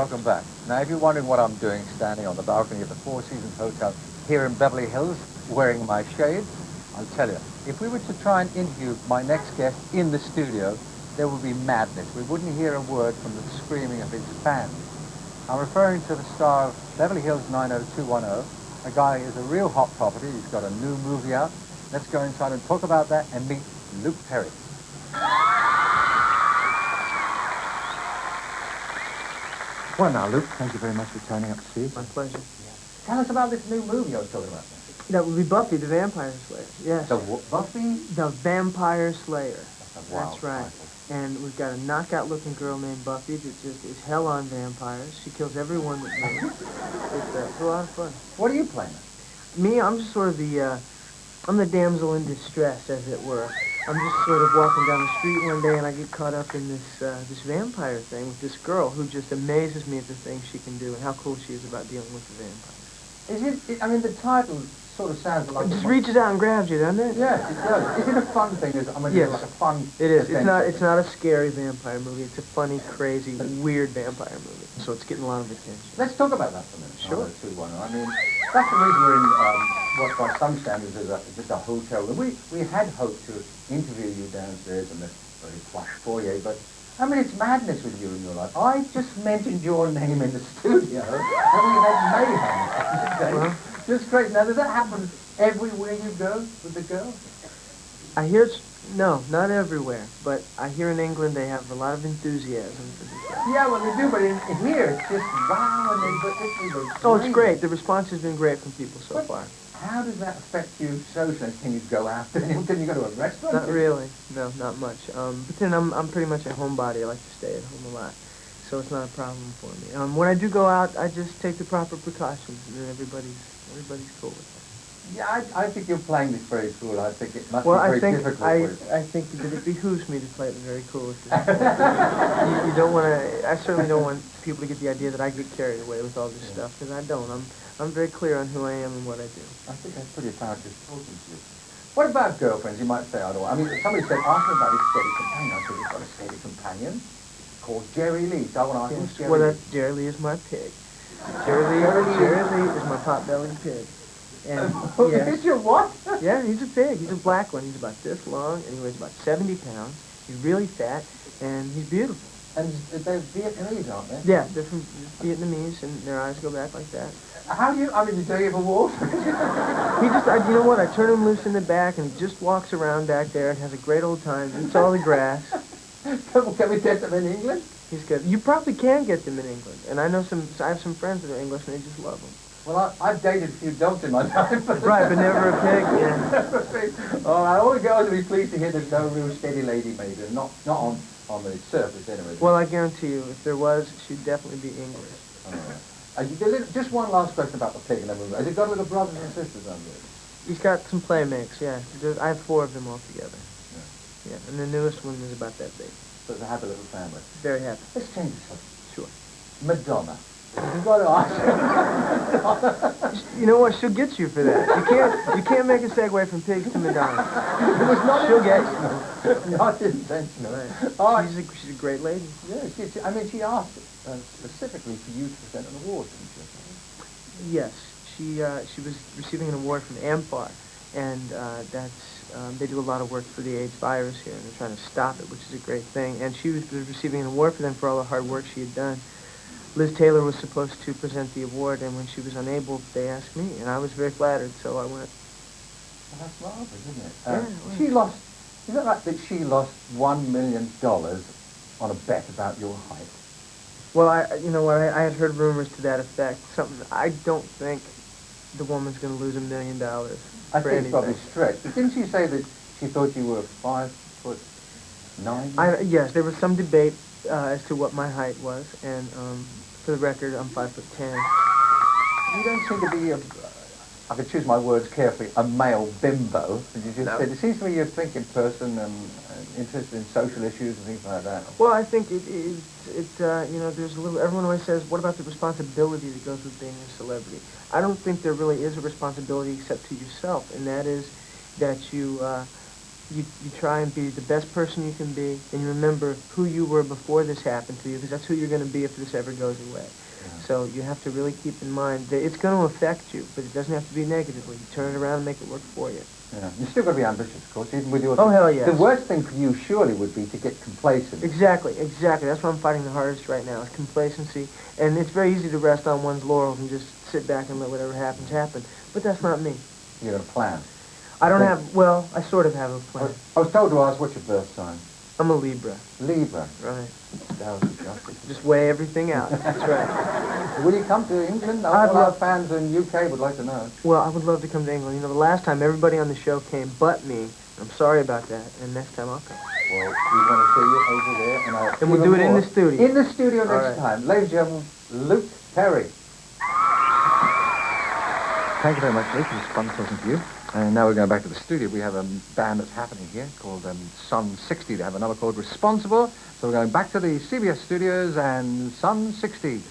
Welcome back. Now, if you're wondering what I'm doing standing on the balcony of the Four Seasons Hotel here in Beverly Hills, wearing my shades, I'll tell you, if we were to try and interview my next guest in the studio, there would be madness. We wouldn't hear a word from the screaming of his fans. I'm referring to the star of Beverly Hills 90210, a guy who is a real hot property. He's got a new movie out. Let's go inside and talk about that and meet Luke Perry. Well, now, Luke, thank you very much for turning up to see us. My pleasure. Tell us about this new movie I was talking about. That would be Buffy the Vampire Slayer. Yes. The Buffy? The Vampire Slayer. That's right. Title. And we've got a knockout-looking girl named Buffy that just is hell on vampires. She kills everyone that moves. It's a lot of fun. What are you playing? Me, I'm just sort of I'm the damsel in distress, as it were. I'm just sort of walking down the street one day and I get caught up in this vampire thing with this girl who just amazes me at the things she can do and how cool she is about dealing with the vampires. I mean, the title sort of sounds like... It just reaches out and grabs you, doesn't it? Yes, it does. Is it a fun thing? Yes. It's like a fun... It is. It's not a scary vampire movie. It's a funny, crazy, weird vampire movie. So it's getting a lot of attention. Let's talk about that for a minute. Sure. I mean, that's the reason we're in what by some standards is just a hotel room. We had hoped to interview you downstairs in this very plush foyer, but I mean, it's madness with you in your life. I just mentioned your name in the studio, and we had mayhem. Well, just crazy. Now, does that happen everywhere you go with the girl? I hear no, not everywhere, but I hear in England they have a lot of enthusiasm for this. Yeah, well, they do, but in here, it's just wow, and it's great. The response has been great from people so far. How does that affect you socially? Can you go out? Can you go to a restaurant? Not really. No, not much. But then I'm pretty much a homebody. I like to stay at home a lot, so it's not a problem for me. When I do go out, I just take the proper precautions, and then everybody's cool with it. Yeah, I think you're playing this very cool. I think it must be very difficult for you. I think that it behooves me to play it very cool. You don't want to. I certainly don't want people to get the idea that I get carried away with all this stuff, because I don't. I'm very clear on who I am and what I do. I think that's pretty apparent just talking to you. What about girlfriends? You might say, I don't. I mean, somebody said, ask me about his steady companion. I said, he's got a steady companion called Jerry Lee. So I want to ask him, Jerry Lee. Jerry Lee is my pig. Jerry Lee is my pot-bellied pig. And Is your what? Yeah, he's a pig. He's a black one. He's about this long, and he weighs about 70 pounds. He's really fat, and he's beautiful. And they're Vietnamese, aren't they? Yeah, they're from Vietnamese, and their eyes go back like that. How do you, I mean, do you ever walk? He just, you know what, I turn him loose in the back, and he just walks around back there and has a great old time, eats all the grass. Can we get them in England? He's good. You probably can get them in England, and I have some friends that are English, and they just love them. Well, I've dated a few dogs in my time. Right, but never a pig, yeah. Oh, all the girls would be pleased to hear there's no real steady lady made, not on the surface anyway. Well, I guarantee you, if there was, she'd definitely be English. Just one last question about the pig and the movie. Has it got little brothers and sisters under it? He's got some playmates, yeah. I have 4 of them altogether. Yeah, and the newest one is about that big. So it's a happy little family. Very happy. Let's change the subject. Sure. Madonna. You've got to ask. You know what? She'll get you for that. You can't make a segue from pigs to Madonna. It was not She'll get you. Not intentional. Right. Oh, she's a great lady. Yeah, she asked specifically for you to present an award, didn't she? Yes, she was receiving an award from AMFAR, and they do a lot of work for the AIDS virus here, and they're trying to stop it, which is a great thing. And she was receiving an award for them for all the hard work she had done. Liz Taylor was supposed to present the award, and when she was unable, they asked me, and I was very flattered, so I went. Well, that's marvelous, isn't it? Yeah, she lost. Is it right that she lost $1 million on a bet about your height? Well, I had heard rumors to that effect. I don't think the woman's going to lose $1 million. I think it's probably stretched. But didn't she say that she thought you were 5'9"? Yes, there was some debate as to what my height was, and for the record, I'm 5'10". You don't seem to be I could choose my words carefully, a male bimbo. You just said, it seems to me you're a thinking person and interested in social issues and things like that. Well, I think there's a little, everyone always says, what about the responsibility that goes with being a celebrity? I don't think there really is a responsibility except to yourself, and that is that you you try and be the best person you can be, and you remember who you were before this happened to you, because that's who you're going to be if this ever goes away. Yeah. So you have to really keep in mind that it's going to affect you, but it doesn't have to be negatively. You turn it around and make it work for you. Yeah. You've still got to be ambitious, of course, even with your... Oh, hell yes. The worst thing for you surely would be to get complacent. Exactly. That's what I'm fighting the hardest right now, is complacency. And it's very easy to rest on one's laurels and just sit back and let whatever happens happen. But that's not me. You got a plan. I don't have, well, I sort of have a plan. I was told to ask, what's your birth sign? I'm a Libra. Libra. Right. That was justice. Just weigh everything out. That's right. Will you come to England? All our fans in UK would like to know. Well, I would love to come to England. You know, the last time everybody on the show came but me. I'm sorry about that. And next time I'll come. Well, we want to see you over there. And we'll do it in the studio. In the studio next time. Ladies and gentlemen, Luke Perry. Thank you very much, Luke. It was fun talking to you. And now we're going back to the studio. We have a band that's happening here called Sun 60. They have another called Responsible. So we're going back to the CBS studios and Sun 60.